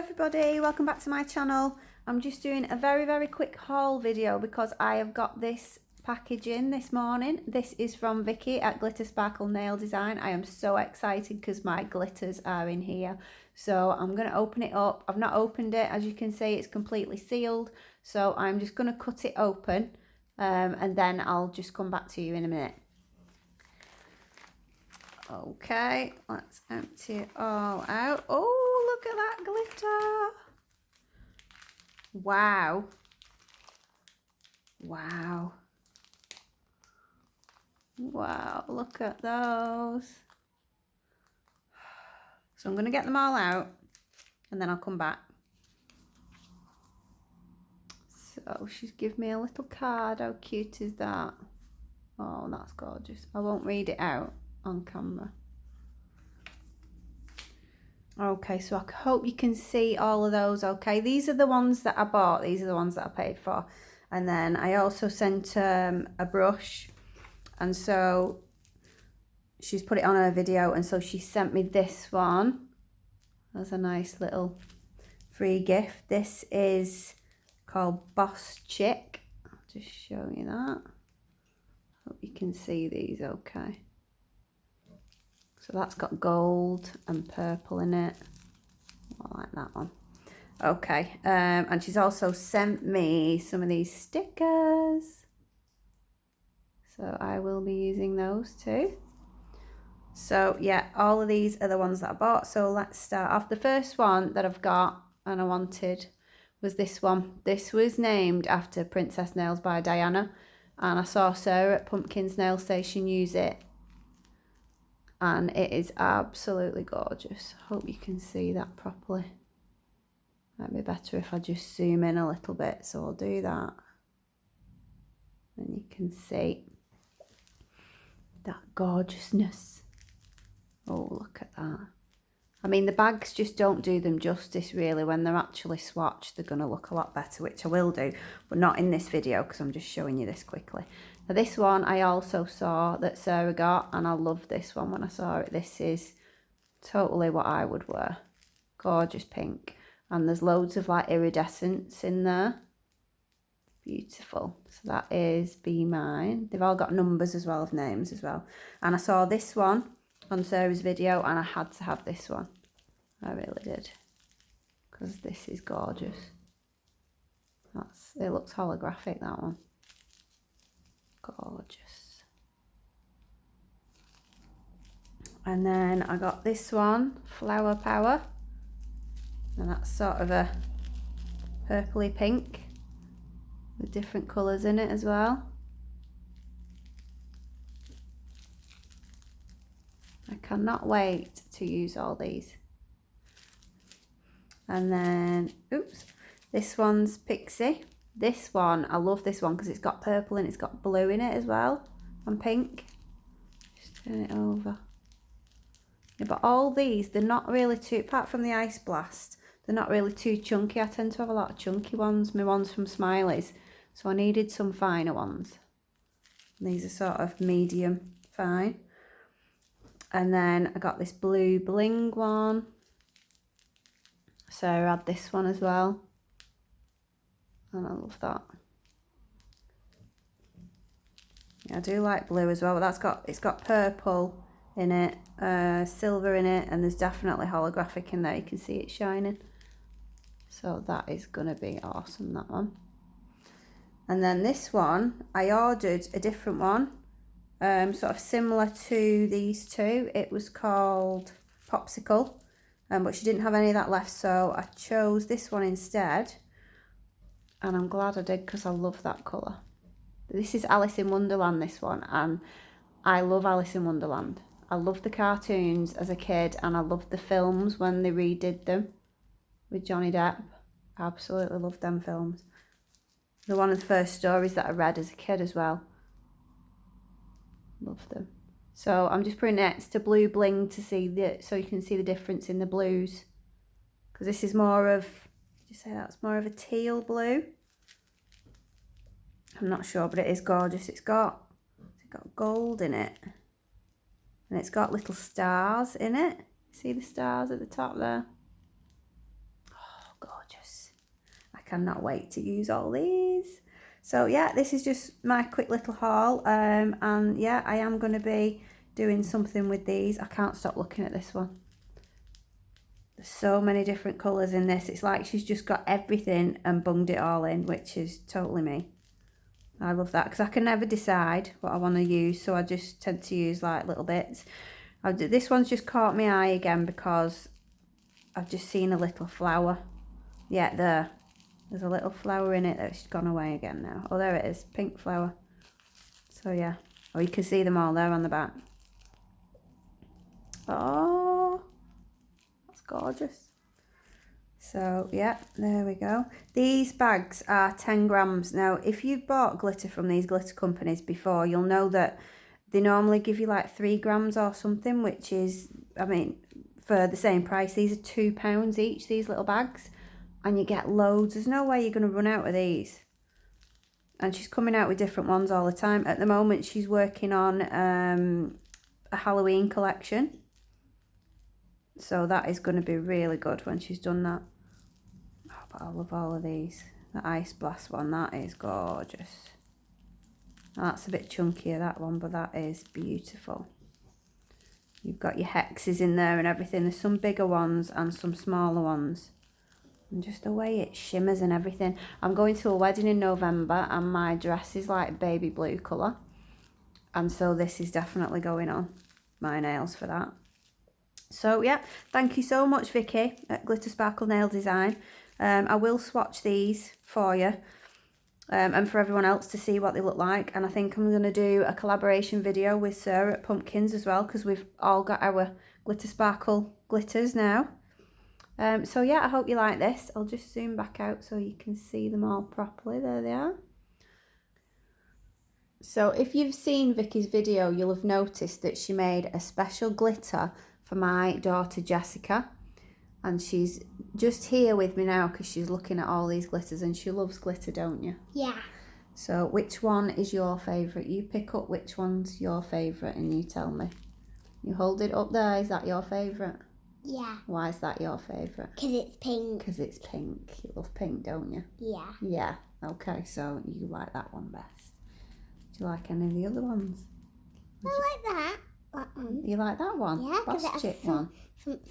everybody, welcome back to my channel. I'm just doing a very quick haul video because I have got this package in this morning. This is from Vicky at Glitter Sparkle Nail Design. I am so excited because my glitters are in here. So I'm going to open it up. I've not opened it. As you can see, it's completely sealed. So I'm just going to cut it open and then I'll just come back to you in a minute. Okay, let's empty it all out. Oh, look at that glitter. Wow. Wow. Wow, look at those. So I'm going to get them all out and then I'll come back. So she's given me a little card. How cute is that? Oh, that's gorgeous. I won't read it out on camera. Okay, so I hope you can see all of those. Okay, these are the ones that I bought. These are the ones that I paid for. And then I also sent a brush. And so she's put it on her video. And so she sent me this one as a nice little free gift. This is called Boss Chick. I'll just show you that. Hope you can see these okay. So that's got gold and purple in it. I like that one. Okay, and she's also sent me some of these stickers. So I will be using those too. So yeah, all of these are the ones that I bought. So let's start off. The first one that I've got and I wanted was this one. This was named after Princess Nails by Diana. And I saw Sarah at Pumpkin's Nail Station use it. And it is absolutely gorgeous. Hope you can see that properly. Might be better if I just zoom in a little bit, so I'll do that. And you can see that gorgeousness. Oh, look at that. I mean, the bags just don't do them justice, really. When they're actually swatched, they're going to look a lot better, which I will do, but not in this video because I'm just showing you this quickly. Now, this one I also saw that Sarah got, and I loved this one when I saw it. This is totally what I would wear. Gorgeous pink. And there's loads of like iridescence in there. Beautiful. So that is Be Mine. They've all got numbers as well, of names as well. And I saw this one on Sarah's video and I had to have this one. I really did. Because this is gorgeous. It looks holographic, that one. Gorgeous. And then I got this one, Flower Power. And that's sort of a purpley pink with different colours in it as well. I cannot wait to use all these. And then, oops, this one's Pixie. This one, I love this one because it's got purple and it's got blue in it as well, and pink. Just turn it over. Yeah, but all these, they're not really too, apart from the Ice Blast, they're not really too chunky. I tend to have a lot of chunky ones, my ones from Smiley's. So I needed some finer ones. And these are sort of medium fine. And then I got this blue bling one. So I had this one as well. And I love that. Yeah, I do like blue as well, but it's got purple in it, silver in it, and there's definitely holographic in there. You can see it shining. So that is gonna be awesome, that one. And then this one, I ordered a different one, sort of similar to these two. It was called Popsicle, but she didn't have any of that left, so I chose this one instead. And I'm glad I did because I love that colour. This is Alice in Wonderland, this one, and I love Alice in Wonderland. I loved the cartoons as a kid and I loved the films when they redid them with Johnny Depp. I absolutely loved them films. They're one of the first stories that I read as a kid as well. Love them. So I'm just putting it next to Blue Bling to see so you can see the difference in the blues. Because this is more of, did you say that's more of a teal blue? I'm not sure, but it is gorgeous. It's got gold in it. And it's got little stars in it. See the stars at the top there? Oh, cannot wait to use all these. So yeah, this is just my quick little haul. And yeah, I am going to be doing something with these. I can't stop looking at this one. There's so many different colours in this. It's like she's just got everything and bunged it all in, which is totally me. I love that because I can never decide what I want to use, so I just tend to use like little bits. This one's just caught my eye again because I've just seen a little flower. Yeah, there's a little flower in it that's gone away again now. Oh, there it is, pink flower. So yeah, oh, you can see them all there on the back. Oh, that's gorgeous. So yeah, there we go. These bags are 10 grams. Now, if you've bought glitter from these glitter companies before, you'll know that they normally give you like 3 grams or something, which is, I mean, for the same price. These are £2 each, these little bags, and you get loads. There's no way you're going to run out of these. And she's coming out with different ones all the time. At the moment, she's working on a Halloween collection. So that is going to be really good when she's done that. Oh, but I love all of these. The Ice Blast one, that is gorgeous. That's a bit chunkier, that one, but that is beautiful. You've got your hexes in there and everything. There's some bigger ones and some smaller ones. And just the way it shimmers and everything. I'm going to a wedding in November and my dress is like baby blue colour. And so this is definitely going on my nails for that. So yeah, thank you so much, Vicky at Glitter Sparkle Nail Design. I will swatch these for you and for everyone else to see what they look like. And I think I'm going to do a collaboration video with Sarah at Pumpkins as well, because we've all got our Glitter Sparkle glitters now. So yeah, I hope you like this. I'll just zoom back out so you can see them all properly. There they are. So if you've seen Vicky's video, you'll have noticed that she made a special glitter for my daughter Jessica, and she's just here with me now because she's looking at all these glitters, and she loves glitter, don't you? Yeah. So which one is your favourite? You pick up which one's your favourite and you tell me. You hold it up there, is that your favourite? Yeah. Why is that your favourite? Because it's pink. Because it's pink. You love pink, don't you? Yeah. Yeah. Okay, so you like that one best. Do you like any of the other ones? I like that. One. You like that one? Yeah, because it has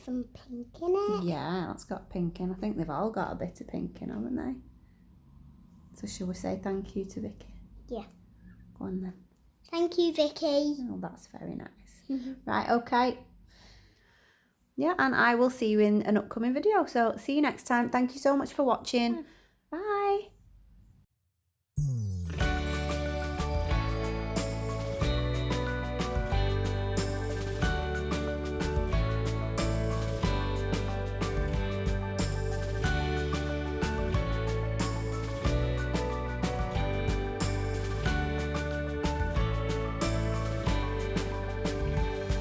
some pink in it. Yeah, it's got pink in. I think they've all got a bit of pink in, haven't they? So shall we say thank you to Vicky? Yeah. Go on then. Thank you, Vicky. Oh, that's very nice. Right, okay. Yeah, and I will see you in an upcoming video. So see you next time. Thank you so much for watching. Bye.